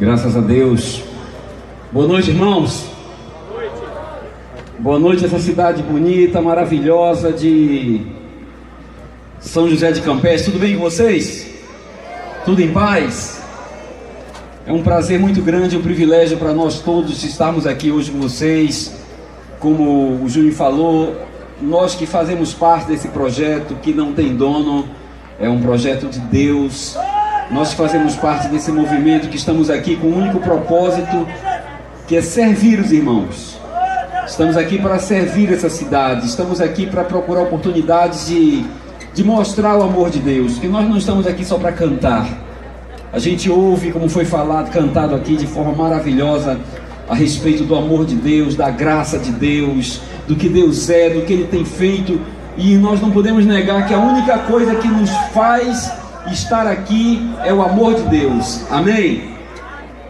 Graças a Deus. Boa noite, irmãos. Boa noite, essa cidade bonita, maravilhosa de São José de Campestre. Tudo bem com vocês? Tudo em paz? É um prazer muito grande, um privilégio para nós todos estarmos aqui hoje com vocês. Como o Júnior falou, nós que fazemos parte desse projeto que não tem dono, é um projeto de Deus. Nós que fazemos parte desse movimento, que estamos aqui com um único propósito, que é servir os irmãos. Estamos aqui para servir essa cidade, estamos aqui para procurar oportunidades de mostrar o amor de Deus, que nós não estamos aqui só para cantar. A gente ouve, como foi falado, cantado aqui de forma maravilhosa, a respeito do amor de Deus, da graça de Deus, do que Deus é, do que Ele tem feito, e nós não podemos negar que a única coisa que nos faz estar aqui é o amor de Deus. Amém?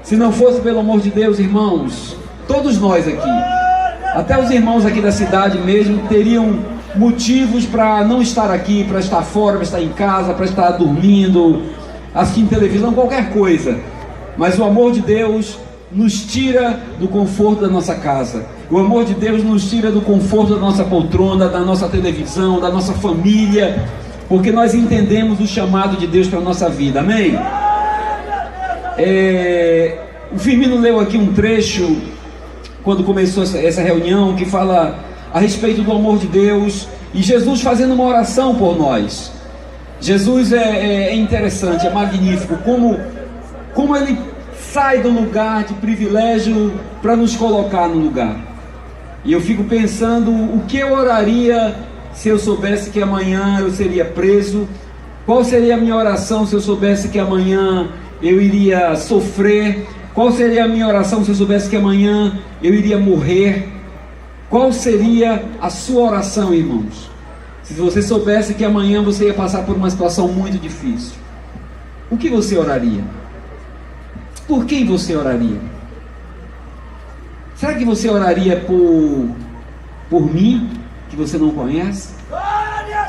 Se não fosse pelo amor de Deus, irmãos, todos nós aqui, até os irmãos aqui da cidade mesmo, teriam motivos para não estar aqui, para estar fora, para estar em casa, para estar dormindo, assistindo televisão, qualquer coisa. Mas o amor de Deus nos tira do conforto da nossa casa. O amor de Deus nos tira do conforto da nossa poltrona, da nossa televisão, da nossa família, porque nós entendemos o chamado de Deus para a nossa vida. Amém? O Firmino leu aqui um trecho quando começou essa reunião, que fala a respeito do amor de Deus, e Jesus fazendo uma oração por nós. Jesus é interessante, é magnífico, como Ele sai do lugar de privilégio para nos colocar no lugar. E eu fico pensando o que eu oraria se eu soubesse que amanhã eu seria preso. Qual seria a minha oração se eu soubesse que amanhã eu iria sofrer? Qual seria a minha oração se eu soubesse que amanhã eu iria morrer? Qual seria a sua oração, irmãos, se você soubesse que amanhã você ia passar por uma situação muito difícil? O que você oraria? Por quem você oraria? Será que você oraria por mim, que você não conhece?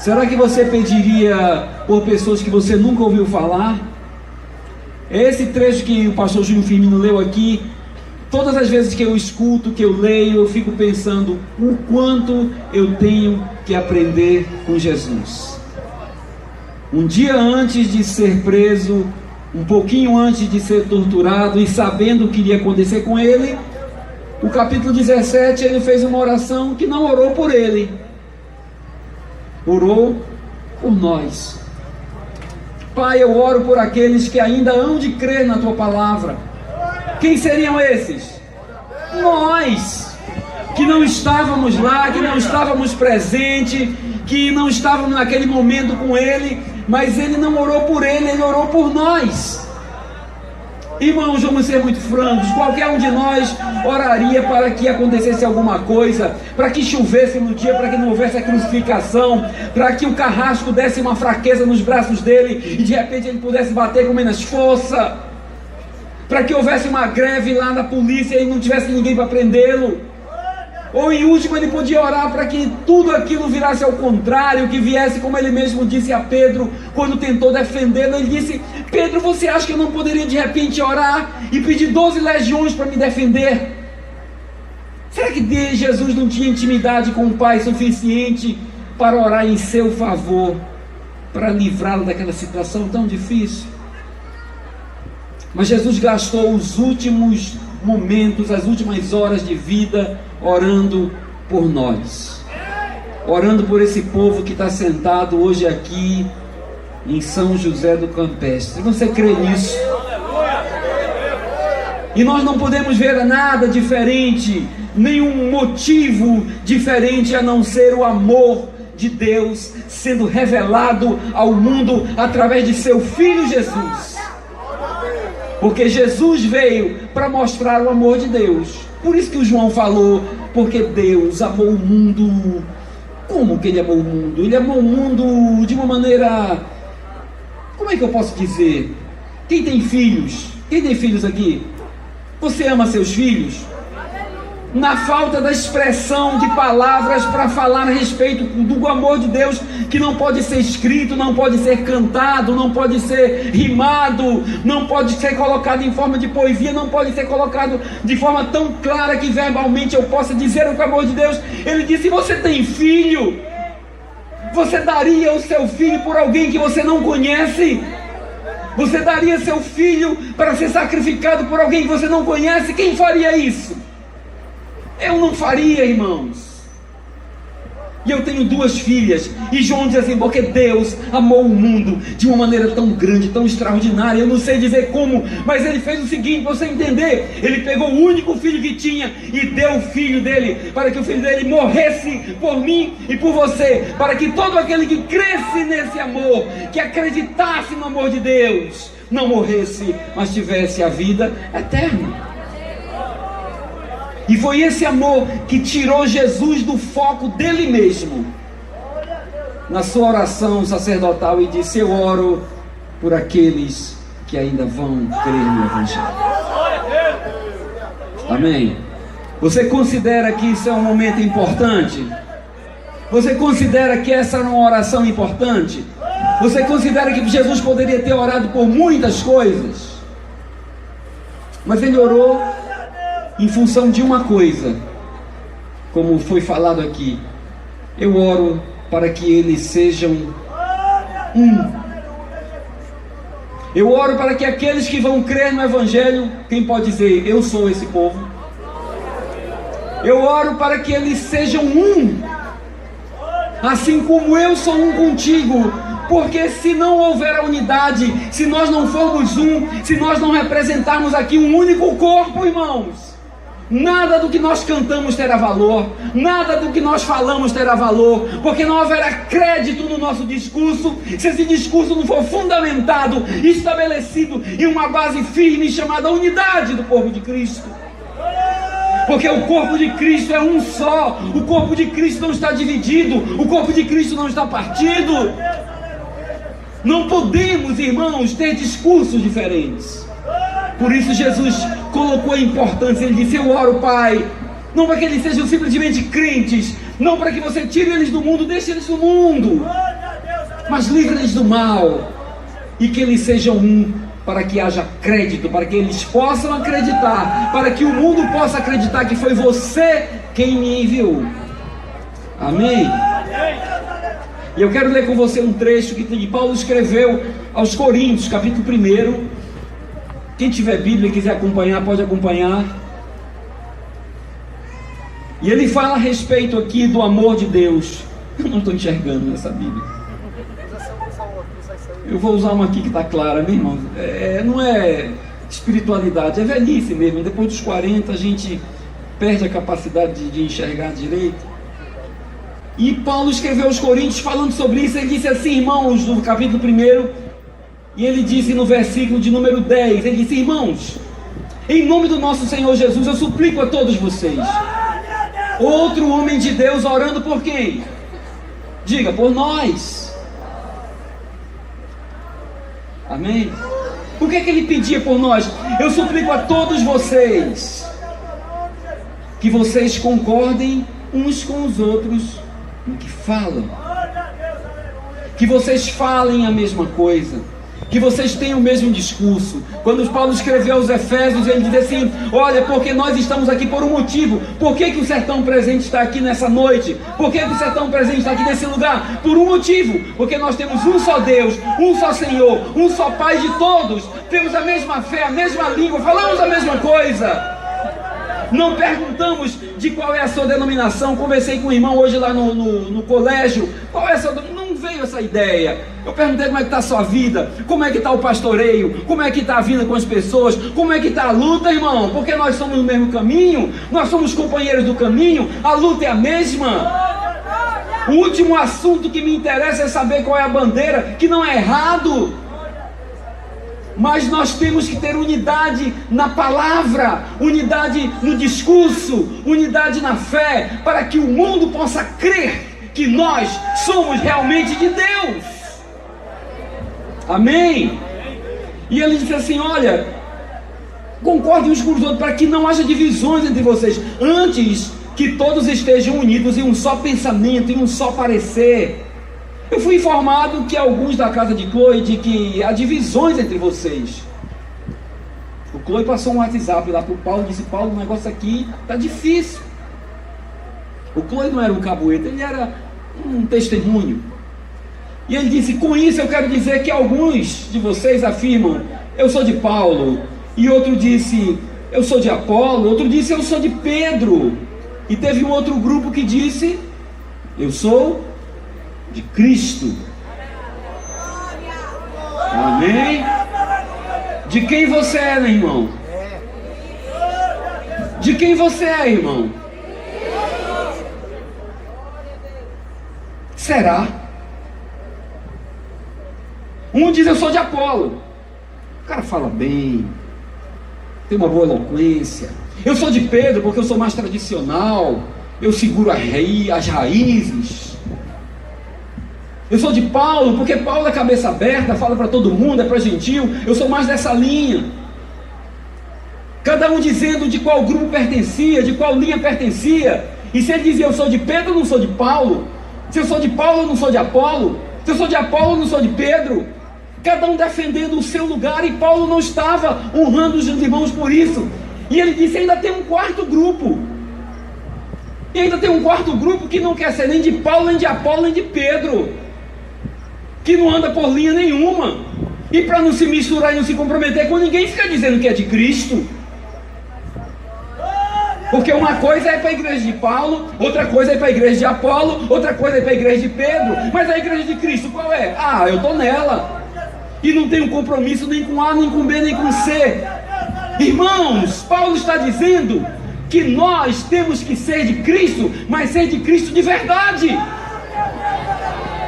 Será que você pediria por pessoas que você nunca ouviu falar? Esse trecho que o pastor Júnior Firmino leu aqui, todas as vezes que eu escuto, que eu leio, eu fico pensando o quanto eu tenho que aprender com Jesus. Um dia antes de ser preso, um pouquinho antes de ser torturado e sabendo o que iria acontecer com ele, o capítulo 17, ele fez uma oração que não orou por ele, orou por nós. Pai, eu oro por aqueles que ainda hão de crer na Tua palavra. Quem seriam esses? Nós, que não estávamos lá, que não estávamos presentes, que não estávamos naquele momento com Ele, mas Ele não orou por Ele, Ele orou por nós. Irmãos, vamos ser muito francos, qualquer um de nós oraria para que acontecesse alguma coisa, para que chovesse no dia, para que não houvesse a crucificação, para que o carrasco desse uma fraqueza nos braços dele e de repente ele pudesse bater com menos força, para que houvesse uma greve lá na polícia e não tivesse ninguém para prendê-lo. Ou em último ele podia orar para que tudo aquilo virasse ao contrário, que viesse, como ele mesmo disse a Pedro, quando tentou defendê-lo, ele disse: Pedro, você acha que eu não poderia de repente orar e pedir 12 legiões para me defender? Será que Jesus não tinha intimidade com o Pai suficiente para orar em seu favor, para livrá-lo daquela situação tão difícil? Mas Jesus gastou os últimos momentos, as últimas horas de vida orando por nós, orando por esse povo que está sentado hoje aqui em São José do Campestre. Você crê nisso? E nós não podemos ver nada diferente, nenhum motivo diferente a não ser o amor de Deus sendo revelado ao mundo através de seu Filho Jesus. Porque Jesus veio para mostrar o amor de Deus. Por isso que o João falou, porque Deus amou o mundo. Como que Ele amou o mundo? Ele amou o mundo de uma maneira... Como é que eu posso dizer? Quem tem filhos? Quem tem filhos aqui? Você ama seus filhos? na falta da expressão de palavras para falar a respeito do amor de Deus, que não pode ser escrito, não pode ser cantado, não pode ser rimado, não pode ser colocado em forma de poesia, não pode ser colocado de forma tão clara que verbalmente eu possa dizer o amor de Deus. Ele disse: você tem filho? Você daria o seu filho por alguém que você não conhece? Você daria seu filho para ser sacrificado por alguém que você não conhece? Quem faria isso? Eu não faria, irmãos. E eu tenho 2 filhas, e João diz assim: porque Deus amou o mundo de uma maneira tão grande, tão extraordinária, eu não sei dizer como, mas Ele fez o seguinte, para você entender: Ele pegou o único filho que tinha e deu o filho dele, para que o filho dele morresse por mim e por você, para que todo aquele que cresce nesse amor, que acreditasse no amor de Deus, não morresse, mas tivesse a vida eterna. E foi esse amor que tirou Jesus do foco dele mesmo, na sua oração sacerdotal, e disse: eu oro por aqueles que ainda vão crer no Evangelho. Amém? Você considera que isso é um momento importante? Você considera que essa é uma oração importante? Você considera que Jesus poderia ter orado por muitas coisas, mas Ele orou em função de uma coisa, como foi falado aqui: eu oro para que eles sejam um. Eu oro para que aqueles que vão crer no Evangelho, quem pode dizer: eu sou esse povo? Eu oro para que eles sejam um, assim como eu sou um contigo. Porque se não houver a unidade, se nós não formos um, se nós não representarmos aqui um único corpo, irmãos, nada do que nós cantamos terá valor, nada do que nós falamos terá valor, porque não haverá crédito no nosso discurso, se esse discurso não for fundamentado, estabelecido em uma base firme chamada unidade do corpo de Cristo. Porque o corpo de Cristo é um só, o corpo de Cristo não está dividido, o corpo de Cristo não está partido. Não podemos, irmãos, ter discursos diferentes. Por isso Jesus colocou a importância. Ele disse: eu oro, Pai, não para que eles sejam simplesmente crentes, não para que você tire eles do mundo, deixe eles no mundo, mas livre-eles do mal, e que eles sejam um, para que haja crédito, para que eles possam acreditar, para que o mundo possa acreditar que foi você quem me enviou. Amém? E eu quero ler com você um trecho que Paulo escreveu aos Coríntios, capítulo 1. Quem tiver Bíblia e quiser acompanhar, pode acompanhar. E ele fala a respeito aqui do amor de Deus. Eu não estou enxergando nessa Bíblia. Eu vou usar uma aqui que está clara, meu irmão. Não é espiritualidade, é velhice mesmo. Depois dos 40 a gente perde a capacidade de enxergar direito. E Paulo escreveu aos Coríntios falando sobre isso. Ele disse assim, irmãos, no capítulo 1, e ele disse no versículo de número 10, ele disse: irmãos, em nome do nosso Senhor Jesus, eu suplico a todos vocês. Outro homem de Deus orando por quem? Diga, por nós. Amém? O que é que ele pedia por nós? Eu suplico a todos vocês que vocês concordem uns com os outros no que falam, que vocês falem a mesma coisa, que vocês tenham o mesmo discurso. Quando Paulo escreveu aos Efésios, ele diz assim: olha, porque nós estamos aqui por um motivo. Por que o Sertão Presente está aqui nessa noite? Por que o Sertão Presente está aqui nesse lugar? Por um motivo: porque nós temos um só Deus, um só Senhor, um só Pai de todos, temos a mesma fé, a mesma língua, falamos a mesma coisa. Não perguntamos de qual é a sua denominação. Conversei com um irmão hoje lá no colégio. Qual é a sua denominação? Não veio essa ideia. Eu perguntei como é que está a sua vida, como é que está o pastoreio, como é que está a vida com as pessoas, como é que está a luta, irmão, porque nós somos no mesmo caminho, nós somos companheiros do caminho, a luta é a mesma. O último assunto que me interessa é saber qual é a bandeira, que não é errado, mas nós temos que ter unidade na palavra, unidade no discurso, unidade na fé, para que o mundo possa crer que nós somos realmente de Deus. Amém? E ele disse assim: olha, concordem uns com os outros, para que não haja divisões entre vocês. Antes que todos estejam unidos em um só pensamento, em um só parecer. Eu fui informado que alguns da casa de Chloe, de que há divisões entre vocês. O Chloe passou um WhatsApp lá para o Paulo e disse: Paulo, o negócio aqui está difícil. O Chloe não era um caboeta, ele era um testemunho. E ele disse: com isso eu quero dizer que alguns de vocês afirmam: eu sou de Paulo. E outro disse: eu sou de Apolo. Outro disse: eu sou de Pedro. E teve um outro grupo que disse: eu sou de Cristo. Amém? De quem você é, meu irmão? De quem você é, irmão? Será? Um diz: eu sou de Apolo. O cara fala bem, tem uma boa eloquência. Eu sou de Pedro porque eu sou mais tradicional, eu seguro as raízes. Eu sou de Paulo porque Paulo é cabeça aberta, fala para todo mundo, é para gentil. Eu sou mais dessa linha. Cada um dizendo de qual grupo pertencia, de qual linha pertencia. E se ele dizia: eu sou de Pedro, eu não sou de Paulo. Se eu sou de Paulo, eu não sou de Apolo. Se eu sou de Apolo, eu não sou de Pedro. Cada um defendendo o seu lugar, e Paulo não estava honrando os irmãos por isso. E ele disse: ainda tem um quarto grupo. E ainda tem um quarto grupo que não quer ser nem de Paulo, nem de Apolo, nem de Pedro, que não anda por linha nenhuma. E para não se misturar e não se comprometer com ninguém, fica dizendo que é de Cristo. Porque uma coisa é para a igreja de Paulo, outra coisa é para a igreja de Apolo, outra coisa é para a igreja de Pedro. Mas a igreja de Cristo qual é? Ah, eu estou nela. E não tenho compromisso nem com A, nem com B, nem com C. Irmãos, Paulo está dizendo que nós temos que ser de Cristo, mas ser de Cristo de verdade.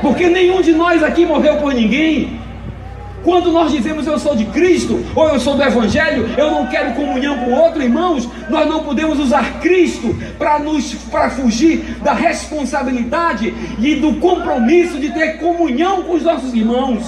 Porque nenhum de nós aqui morreu por ninguém. Quando nós dizemos eu sou de Cristo, ou eu sou do Evangelho, eu não quero comunhão com outro, irmãos, nós não podemos usar Cristo para fugir da responsabilidade e do compromisso de ter comunhão com os nossos irmãos.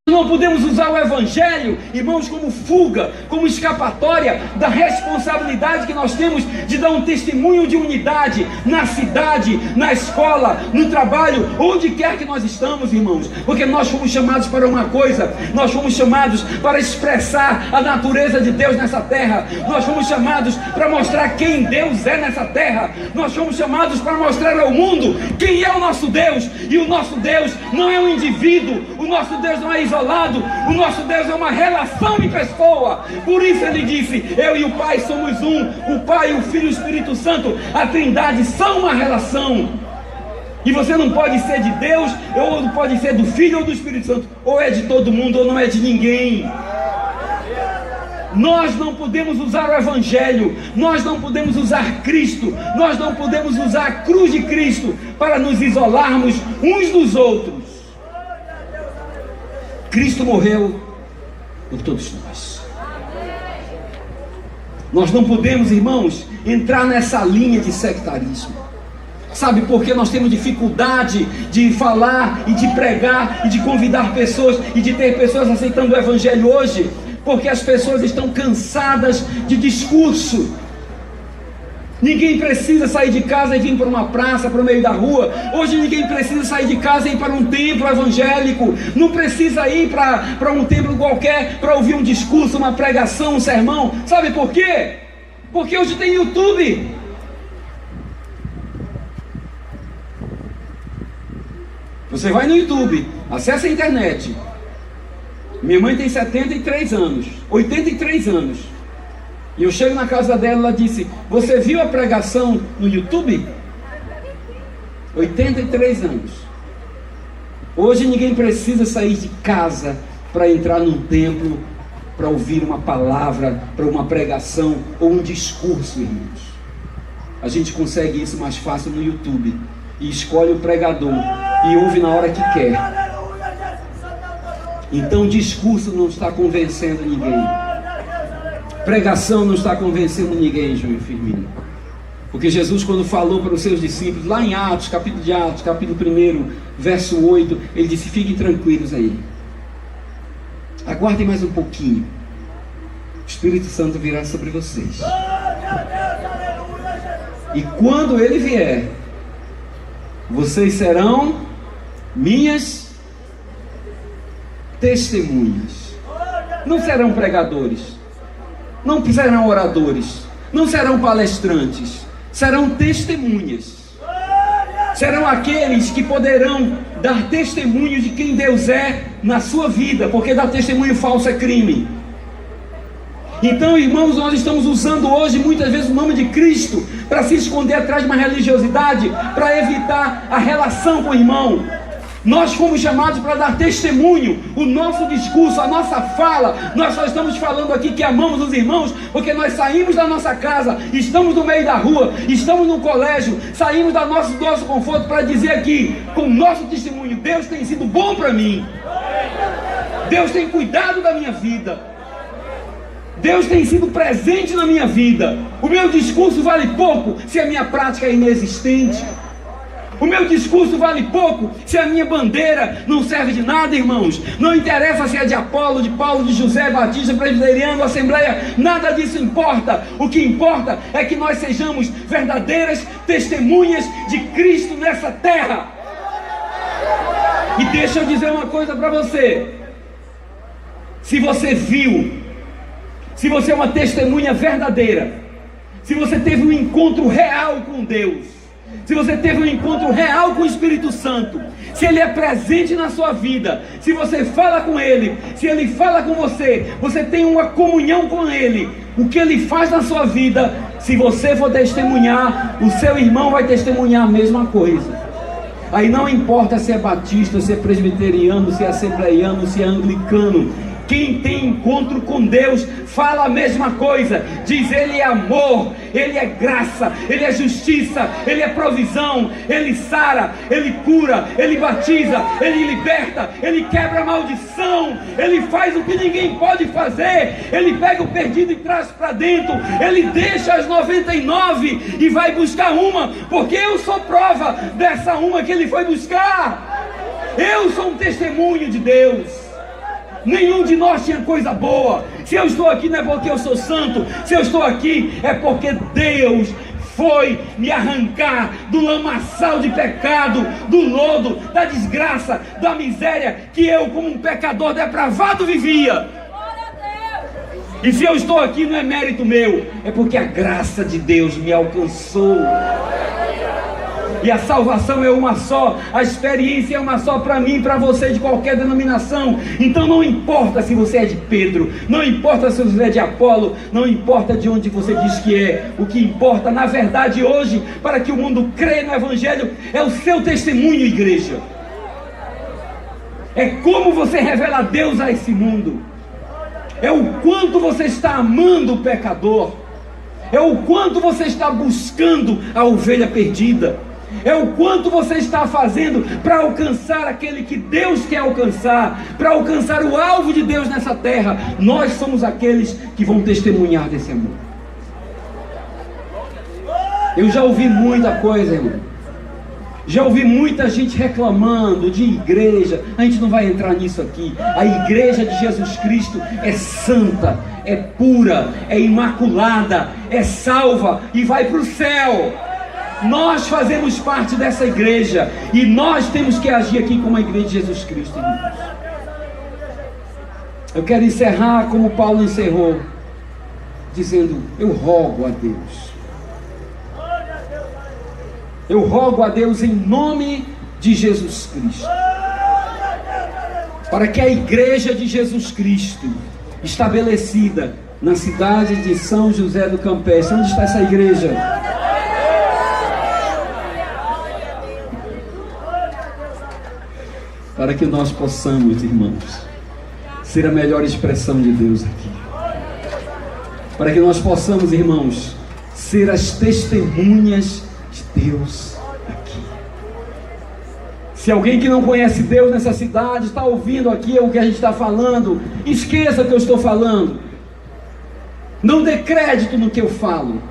Não podemos usar o Evangelho, irmãos, como fuga, como escapatória da responsabilidade que nós temos de dar um testemunho de unidade na cidade, na escola, no trabalho, onde quer que nós estamos, irmãos. Porque nós fomos chamados para uma coisa, nós fomos chamados para expressar a natureza de Deus nessa terra, nós fomos chamados para mostrar quem Deus é nessa terra, nós fomos chamados para mostrar ao mundo quem é o nosso Deus. E o nosso Deus não é um indivíduo, o nosso Deus não é isolado. O nosso Deus é uma relação em pessoa. Por isso ele disse: eu e o Pai somos um. O Pai, o Filho e o Espírito Santo, a Trindade, são uma relação. E você não pode ser de Deus, ou não pode ser do Filho ou do Espírito Santo. Ou é de todo mundo ou não é de ninguém. Nós não podemos usar o Evangelho, nós não podemos usar Cristo, nós não podemos usar a cruz de Cristo para nos isolarmos uns dos outros. Cristo morreu por todos nós. Nós não podemos, irmãos, entrar nessa linha de sectarismo. Sabe por que nós temos dificuldade de falar e de pregar e de convidar pessoas e de ter pessoas aceitando o Evangelho hoje? Porque as pessoas estão cansadas de discurso. Ninguém precisa sair de casa e vir para uma praça, para o meio da rua. Hoje ninguém precisa sair de casa e ir para um templo evangélico. Não precisa ir para um templo qualquer para ouvir um discurso, uma pregação, um sermão. Sabe por quê? Porque hoje tem YouTube. Você vai no YouTube, acessa a internet. Minha mãe tem 73 anos, 83 anos. E eu chego na casa dela, ela disse: você viu a pregação no YouTube? 83 anos. Hoje ninguém precisa sair de casa para entrar num templo, para ouvir uma palavra, para uma pregação ou um discurso, irmãos. A gente consegue isso mais fácil no YouTube. E escolhe o pregador e ouve na hora que quer. Então discurso não está convencendo ninguém. Pregação não está convencendo ninguém, João Firmino. Porque Jesus, quando falou para os seus discípulos, lá em Atos, capítulo 1, verso 8, ele disse: fiquem tranquilos aí, aguardem mais um pouquinho. o Espírito Santo virá sobre vocês. E quando ele vier, vocês serão minhas testemunhas. Não serão pregadores, não serão oradores, não serão palestrantes, serão testemunhas. Serão aqueles que poderão dar testemunho de quem Deus é na sua vida, porque dar testemunho falso é crime. Então, irmãos, nós estamos usando hoje muitas vezes o nome de Cristo para se esconder atrás de uma religiosidade, para evitar a relação com o irmão. Nós fomos chamados para dar testemunho. O nosso discurso, a nossa fala, nós só estamos falando aqui que amamos os irmãos porque nós saímos da nossa casa, estamos no meio da rua, estamos no colégio, saímos do nosso conforto para dizer aqui, com o nosso testemunho, Deus tem sido bom para mim, Deus tem cuidado da minha vida, Deus tem sido presente na minha vida. O meu discurso vale pouco se a minha prática é inexistente. O meu discurso vale pouco se a minha bandeira não serve de nada, irmãos. Não interessa se é de Apolo, de Paulo, de José, Batista, Presbiteriano, Assembleia. Nada disso importa. O que importa é que nós sejamos verdadeiras testemunhas de Cristo nessa terra. E deixa eu dizer uma coisa para você. Se você viu, se você é uma testemunha verdadeira, se você teve um encontro real com Deus, se você teve um encontro real com o Espírito Santo, se Ele é presente na sua vida, se você fala com Ele, se Ele fala com você, você tem uma comunhão com Ele, o que Ele faz na sua vida, se você for testemunhar, o seu irmão vai testemunhar a mesma coisa. Aí não importa se é batista, se é presbiteriano, se é assembleiano, se é anglicano. Quem tem encontro com Deus fala a mesma coisa, diz Ele é amor, Ele é graça, Ele é justiça, Ele é provisão, Ele sara, Ele cura, Ele batiza, Ele liberta, Ele quebra a maldição, Ele faz o que ninguém pode fazer, Ele pega o perdido e traz para dentro, Ele deixa as 99 e vai buscar uma, porque eu sou prova dessa uma que Ele foi buscar. Eu sou um testemunho de Deus. Nenhum de nós tinha coisa boa. Se eu estou aqui não é porque eu sou santo. Se eu estou aqui é porque Deus foi me arrancar do lamaçal de pecado, do lodo, da desgraça, da miséria que eu, como um pecador depravado, vivia. E se eu estou aqui não é mérito meu, é porque a graça de Deus me alcançou. E a salvação é uma só, a experiência é uma só para mim, para você, de qualquer denominação. Então não importa se você é de Pedro, não importa se você é de Apolo, não importa de onde você diz que é. O que importa, na verdade, hoje, para que o mundo creia no Evangelho, é o seu testemunho, igreja. É como você revela Deus a esse mundo. É o quanto você está amando o pecador. É o quanto você está buscando a ovelha perdida. É o quanto você está fazendo para alcançar aquele que Deus quer alcançar, para alcançar o alvo de Deus nessa terra. Nós somos aqueles que vão testemunhar desse amor. Eu já ouvi muita coisa, irmão. Já ouvi muita gente reclamando de igreja. A gente não vai entrar nisso aqui. A igreja de Jesus Cristo é santa, é pura, é imaculada, é salva e vai para o céu. Nós fazemos parte dessa igreja e nós temos que agir aqui como a igreja de Jesus Cristo, irmãos. Eu quero encerrar como Paulo encerrou, dizendo: eu rogo a Deus. Eu rogo a Deus em nome de Jesus Cristo, para que a igreja de Jesus Cristo, estabelecida na cidade de São José do Campestre, onde está essa igreja? Para que nós possamos, irmãos, ser a melhor expressão de Deus aqui. Para que nós possamos, irmãos, ser as testemunhas de Deus aqui. Se alguém que não conhece Deus nessa cidade está ouvindo aqui o que a gente está falando, esqueça o que eu estou falando. Não dê crédito no que eu falo.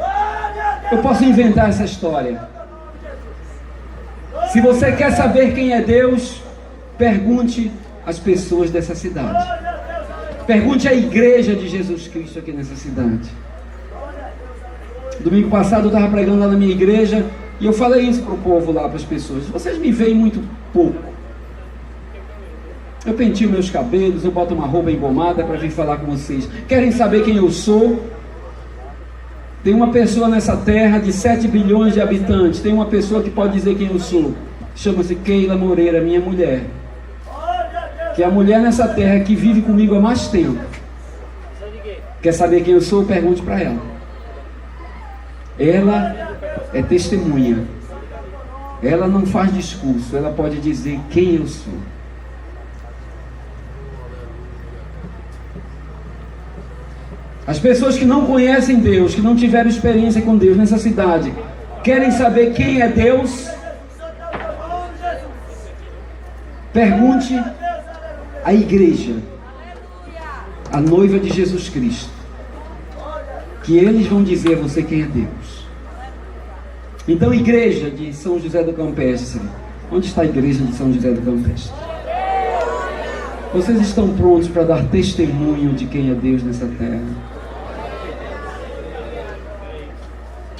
Eu posso inventar essa história. Se você quer saber quem é Deus, pergunte às pessoas dessa cidade. Pergunte à igreja de Jesus Cristo aqui nessa cidade. Domingo passado eu estava pregando lá na minha igreja e eu falei isso para o povo lá, para as pessoas. Vocês me veem muito pouco. Eu pentio meus cabelos, eu boto uma roupa engomada para vir falar com vocês. Querem saber quem eu sou? Tem uma pessoa nessa terra de 7 bilhões de habitantes. Tem uma pessoa que pode dizer quem eu sou. Chama-se Keila Moreira, minha mulher. Que é a mulher nessa terra que vive comigo há mais tempo. Quer saber quem eu sou? Pergunte para ela. Ela é testemunha. Ela não faz discurso. Ela pode dizer quem eu sou. As pessoas que não conhecem Deus, que não tiveram experiência com Deus nessa cidade, querem saber quem é Deus? Pergunte à igreja, a noiva de Jesus Cristo, que eles vão dizer a você quem é Deus. Então, igreja de São José do Campestre, onde está a igreja de São José do Campestre? Vocês estão prontos para dar testemunho de quem é Deus nessa terra?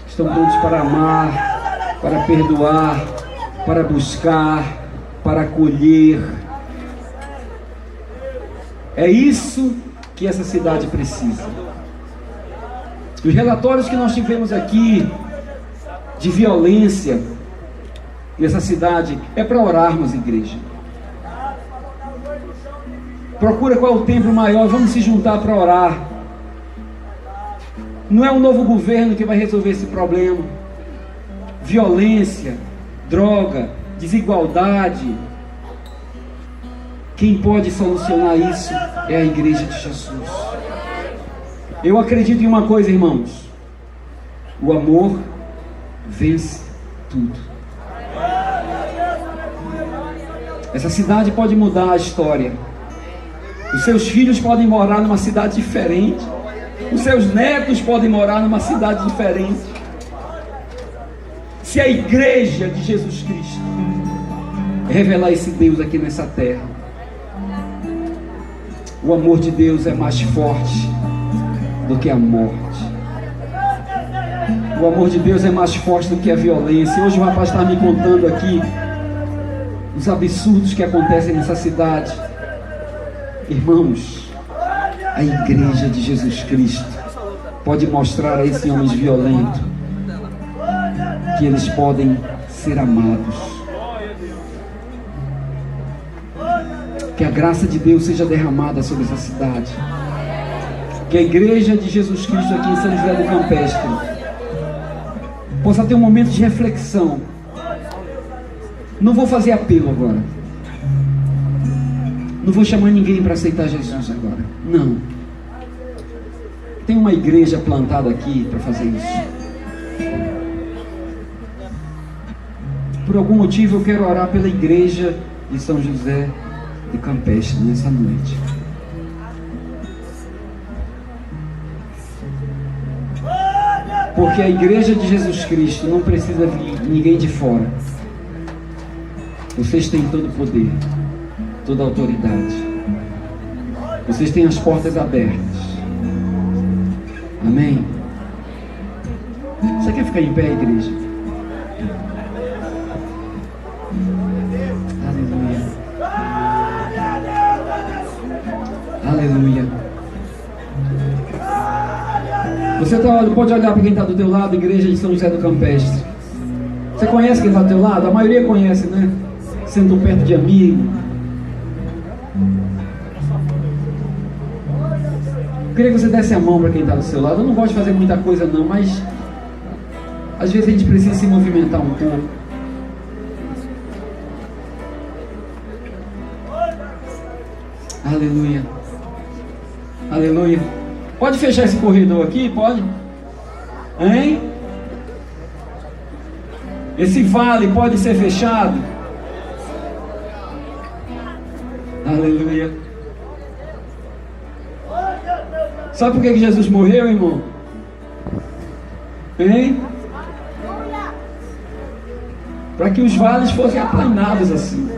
Estão prontos para amar, para perdoar, para buscar, para acolher? É isso que essa cidade precisa. Os relatórios que nós tivemos aqui de violência nessa cidade é para orarmos, igreja. Procura qual é o templo maior, vamos se juntar para orar. Não é o novo governo que vai resolver esse problema. Violência, droga, desigualdade. Quem pode solucionar isso é a igreja de Jesus. Eu acredito em uma coisa, irmãos. O amor vence tudo. Essa cidade pode mudar a história. Os seus filhos podem morar numa cidade diferente. Os seus netos podem morar numa cidade diferente. Se a igreja de Jesus Cristo revelar esse Deus aqui nessa terra, o amor de Deus é mais forte do que a morte. O amor de Deus é mais forte do que a violência. Hoje o rapaz está me contando aqui os absurdos que acontecem nessa cidade. Irmãos, a igreja de Jesus Cristo pode mostrar a esses homens violentos que eles podem ser amados. Que a graça de Deus seja derramada sobre essa cidade. Que a igreja de Jesus Cristo aqui em São José do Campestre possa ter um momento de reflexão. Não vou fazer apelo agora. Não vou chamar ninguém para aceitar Jesus agora. Não. Tem uma igreja plantada aqui para fazer isso. Por algum motivo eu quero orar pela igreja de São José do Campestre nessa noite. Porque a igreja de Jesus Cristo não precisa vir ninguém de fora. Vocês têm todo o poder, toda a autoridade. Vocês têm as portas abertas. Amém? Você quer ficar em pé, igreja? Aleluia. Aleluia. Você pode olhar para quem está do teu lado, igreja de São José do Campestre. Você conhece quem está do teu lado? A maioria conhece, né? Sendo perto de amigo. Eu queria que você desse a mão para quem está do seu lado. Eu não gosto de fazer muita coisa não, mas às vezes a gente precisa se movimentar um pouco. Aleluia. Aleluia. Pode fechar esse corredor aqui? Pode? Hein? Esse vale pode ser fechado? Aleluia. Sabe por que Jesus morreu, irmão? Hein? Para que os vales fossem aplanados assim.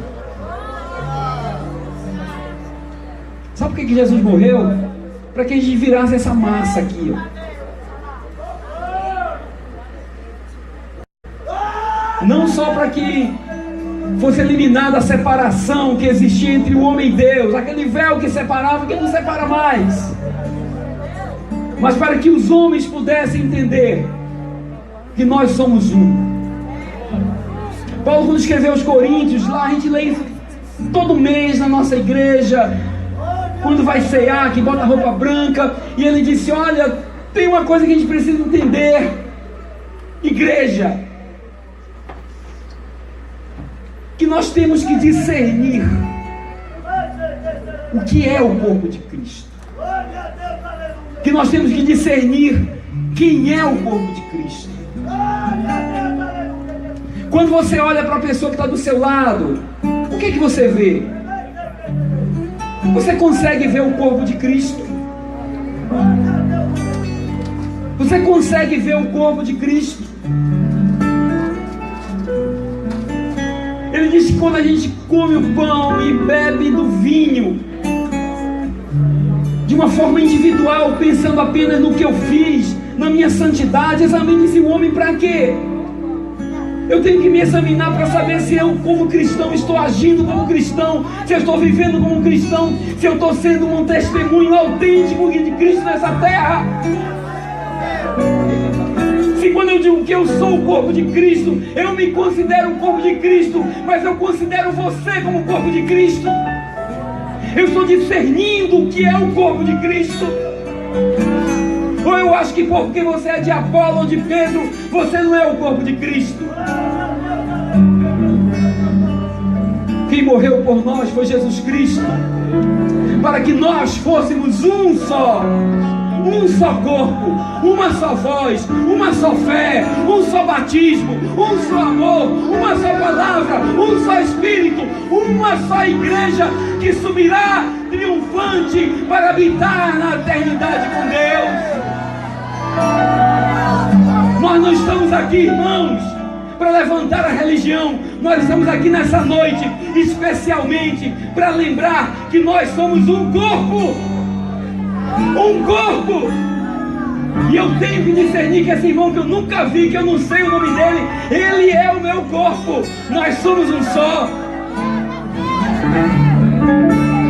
Sabe por que Jesus morreu? Para que a gente virasse essa massa aqui, ó. Não só para que fosse eliminada a separação que existia entre o homem e Deus, aquele véu que separava, que não separa mais, mas para que os homens pudessem entender que nós somos um. Paulo, quando escreveu aos Coríntios, lá a gente lê isso todo mês na nossa igreja, quando vai cear, que bota roupa branca, e ele disse: olha, tem uma coisa que a gente precisa entender, igreja, que nós temos que discernir o que é o corpo de Cristo, que nós temos que discernir quem é o corpo de Cristo. Quando você olha para a pessoa que está do seu lado, o que você vê? Você consegue ver o corpo de Cristo? Você consegue ver o corpo de Cristo? Ele diz que quando a gente come o pão e bebe do vinho de uma forma individual, pensando apenas no que eu fiz, na minha santidade, examine-se o homem para quê? Eu tenho que me examinar para saber se eu, como cristão, estou agindo como cristão, se eu estou vivendo como cristão, se eu estou sendo um testemunho autêntico de Cristo nessa terra. Se quando eu digo que eu sou o corpo de Cristo, eu me considero o corpo de Cristo, mas eu considero você como o corpo de Cristo. Eu estou discernindo o que é o corpo de Cristo. Ou eu acho que porque você é de Apolo ou de Pedro, você não é o corpo de Cristo. Quem morreu por nós foi Jesus Cristo, para que nós fôssemos um só corpo, uma só voz, uma só fé, um só batismo, um só amor, uma só palavra, um só Espírito, uma só igreja que subirá triunfante para habitar na eternidade com Deus. Nós não estamos aqui, irmãos, para levantar a religião. Nós estamos aqui nessa noite especialmente para lembrar que nós somos um corpo. Um corpo. E eu tenho que discernir que esse irmão que eu nunca vi, que eu não sei o nome dele, ele é o meu corpo. Nós somos um só.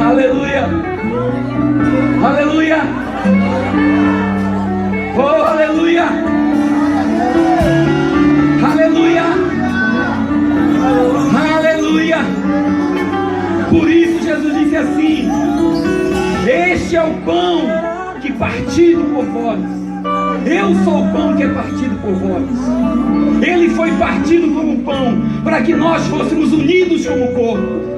Aleluia. Aleluia. Oh, aleluia. Aleluia. Aleluia. Por isso Jesus disse assim: este é o pão que partido por vós. Eu sou o pão que é partido por vós. Ele foi partido como pão para que nós fôssemos unidos como corpo.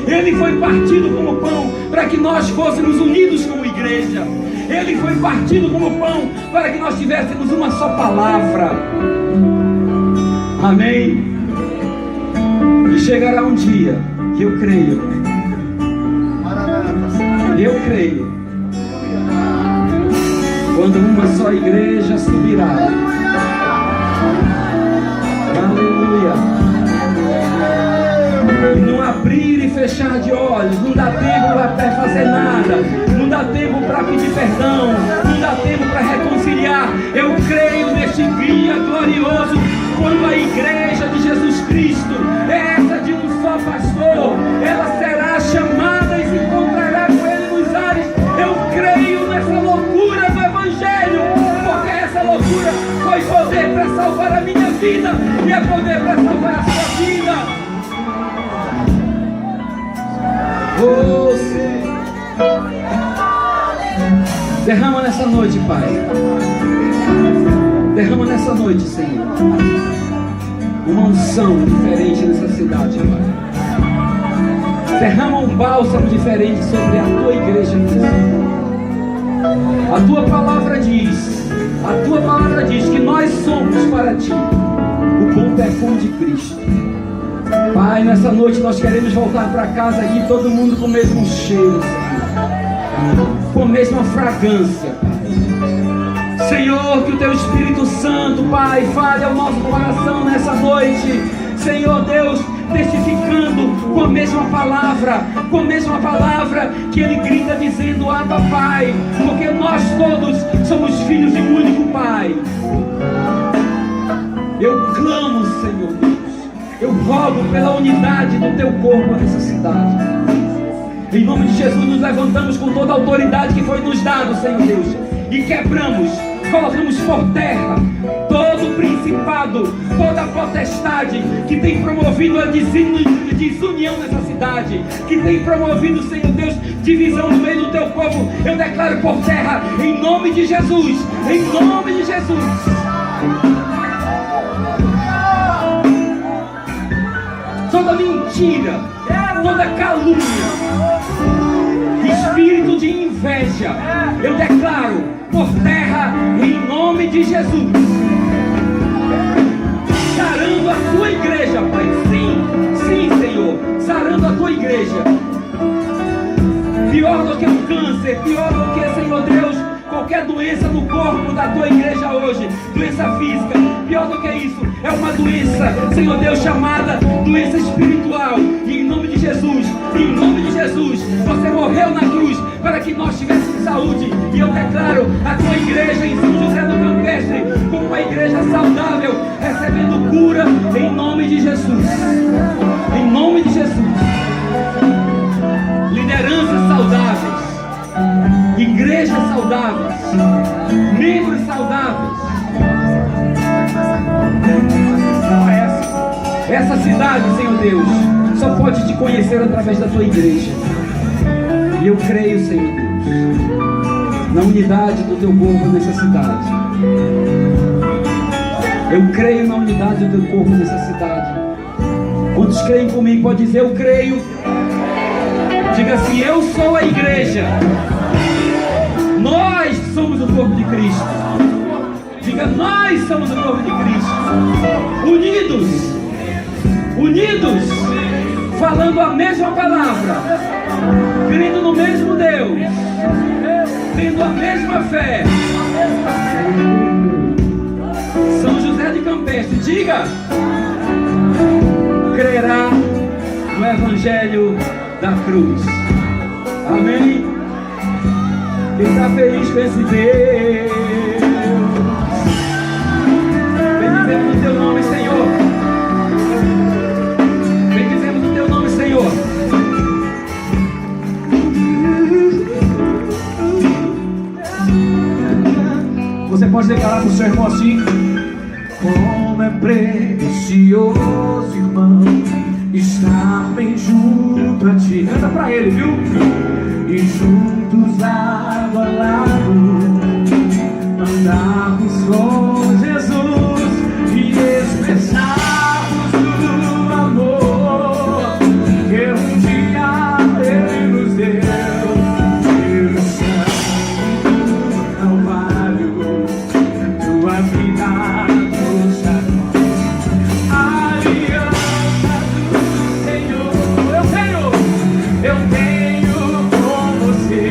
Ele foi partido como pão para que nós fôssemos unidos como igreja. Ele foi partido como pão para que nós tivéssemos uma só palavra. Amém? E chegará um dia que eu creio, quando uma só igreja subirá. Aleluia. E não abrir e fechar de olhos, não dá tempo para fazer nada, não dá tempo para pedir perdão, não dá tempo para reconciliar. Eu creio neste dia glorioso, quando a igreja de Jesus Cristo, essa de um só pastor, ela será chamada e se encontrará com ele nos ares. Eu creio nessa loucura do Evangelho, porque essa loucura foi poder para salvar a minha vida e é poder para salvar a sua vida. Você derrama nessa noite, Pai. Derrama nessa noite, Senhor, uma unção diferente nessa cidade, Pai. Derrama um bálsamo diferente sobre a tua igreja, Senhor. A tua palavra diz que nós somos para ti o bom perfume de Cristo. Pai, nessa noite nós queremos voltar para casa aqui, todo mundo com o mesmo cheiro, com a mesma fragrância. Senhor, que o teu Espírito Santo, Pai, fale ao nosso coração nessa noite. Senhor Deus, testificando com a mesma palavra que ele grita dizendo: Abba, Pai, porque nós todos somos filhos de um único Pai. Eu clamo, Senhor Deus, eu rogo pela unidade do teu corpo nessa cidade. Em nome de Jesus nos levantamos com toda a autoridade que foi nos dada, Senhor Deus, e quebramos, colocamos por terra todo principado, toda potestade que tem promovido a desunião nessa cidade, que tem promovido, Senhor Deus, divisão no meio do teu povo. Eu declaro por terra, em nome de Jesus, em nome de Jesus. Toda mentira, toda calúnia, espírito de inveja, eu declaro por terra em nome de Jesus. Sarando a tua igreja, Pai. Sim, Senhor, sarando a tua igreja. Pior do que o câncer, pior do que, Senhor Deus, qualquer doença no corpo da tua igreja hoje, doença física, pior do que isso, é uma doença, Senhor Deus, chamada doença espiritual. E em nome de Jesus, você morreu na cruz para que nós tivéssemos saúde. E eu declaro a tua igreja em São José do Campestre como uma igreja saudável, recebendo cura em nome de Jesus. Em nome de Jesus. Lideranças saudáveis, igrejas saudáveis, membros saudáveis. Essa cidade, Senhor Deus, só pode te conhecer através da tua igreja. E eu creio, Senhor Deus, na unidade do teu corpo nessa cidade. Eu creio na unidade do teu corpo nessa cidade. Quantos creem comigo? Pode dizer: eu creio. Diga assim: eu sou a igreja. Nós somos o corpo de Cristo. Diga: nós somos o corpo de Cristo. Unidos, falando a mesma palavra, crendo no mesmo Deus, tendo a mesma fé. São José de Campestre, diga: crerá no Evangelho da cruz. Amém? Quem está feliz com esse Deus, bendizemos o teu nome, Senhor. Bendizemos o teu nome, Senhor. Você pode declarar para o seu irmão assim: como é precioso, irmão, estar bem junto a ti. Canta pra ele, viu? E juntos lado a lado andarmos com Jesus e expressarmos o amor que um dia Ele nos deu. Pelo sangue do Calvário, tua vida nos salvou. Aliança do Senhor, eu tenho com você.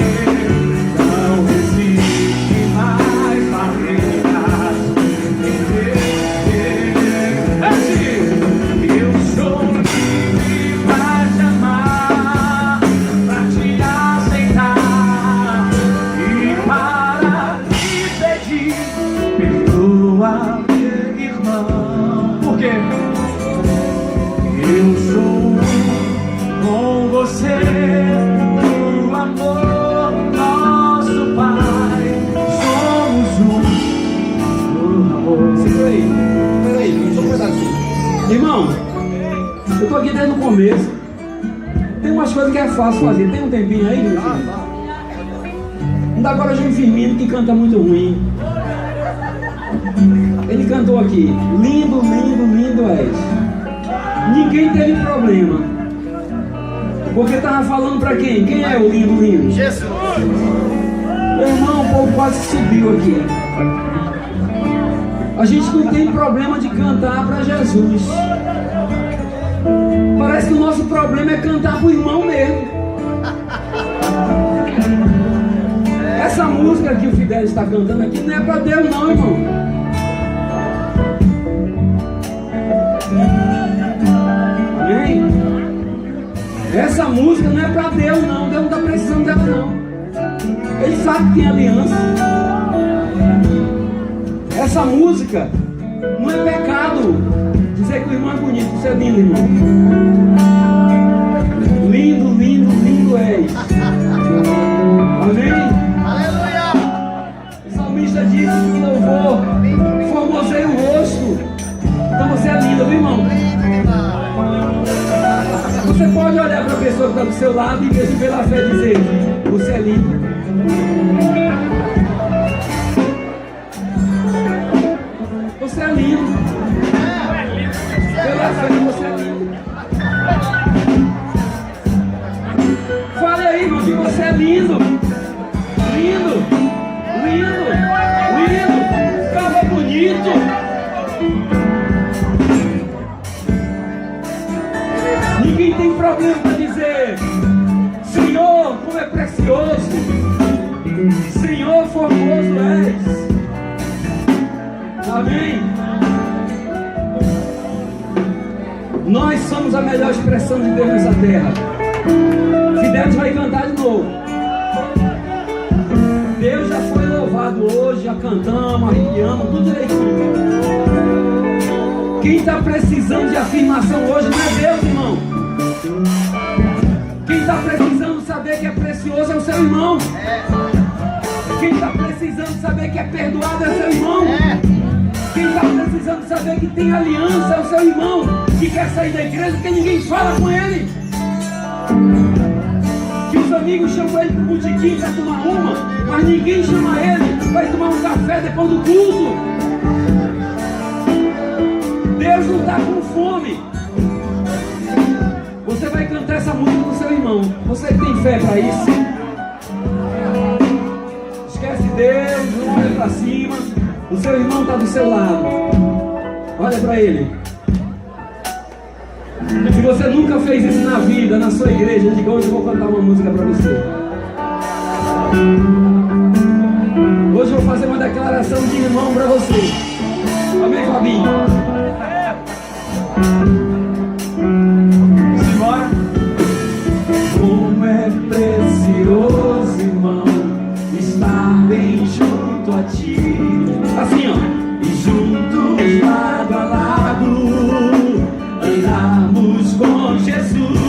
Não existe mais barreiras. Eu sou livre pra te amar, pra te aceitar e para te pedir: perdoa, meu irmão. Por quê? Eu sou com você, no amor, nosso Pai, somos um no amor. Segura aí, peraí, só um pedacinho. Irmão, eu tô aqui desde o começo. Tem umas coisas que é fácil fazer. Tem um tempinho aí, meu filho? Ainda agora João Firmino, que canta muito ruim. Ele cantou aqui: lindo, lindo, lindo és. Ninguém teve problema, porque estava falando para quem? Quem é o lindo, lindo? Jesus. Meu irmão, o povo quase subiu aqui. A gente não tem problema de cantar para Jesus. Parece que o nosso problema é cantar para o irmão mesmo. Essa música que o Fidel está cantando aqui não é para Deus não, irmão. Amém? Essa música não é para Deus, não. Deus não está precisando dela, não. Ele sabe que tem aliança. Essa música não é pecado. Dizer que o irmão é bonito. Você é lindo, irmão. Lindo, lindo, lindo és. Amém? Aleluia! O salmista disse que o louvor formoseia o rosto. Então você é lindo, viu, irmão? Você pode olhar para a pessoa que está do seu lado e mesmo pela fé dizer: você é lindo. Você é lindo. Pela fé você é lindo. Fale aí, irmão, que você é lindo. Lindo. Lindo. Lindo. Ficava bonito. Ninguém tem problema para dizer: Senhor, como é precioso. Senhor, formoso és. Amém? Nós somos a melhor expressão de Deus nessa terra. Fidelis vai cantar de novo. Deus já foi louvado hoje, já cantamos, arrepiamos, tudo direitinho. Quem está precisando de afirmação hoje não é Deus, irmão. Quem está precisando saber que é precioso é o seu irmão. Quem está precisando saber que é perdoado é o seu irmão. Quem está precisando saber que tem aliança é o seu irmão, que quer sair da igreja porque ninguém fala com ele. Que os amigos chamam ele para o botequim para tomar uma, mas ninguém chama ele para tomar um café depois do culto. Deus não está com fome. Você vai cantar essa música com seu irmão. Você tem fé para isso? Esquece Deus, não olha para cima. O seu irmão está do seu lado. Olha para ele. Se você nunca fez isso na vida, na sua igreja, diga: hoje eu vou cantar uma música para você. Hoje eu vou fazer uma declaração de irmão para você. Amém, Fabinho? Simbora. Como é precioso, irmão, estar bem junto a ti. Assim, ó. E juntos lado a lado andarmos com Jesus.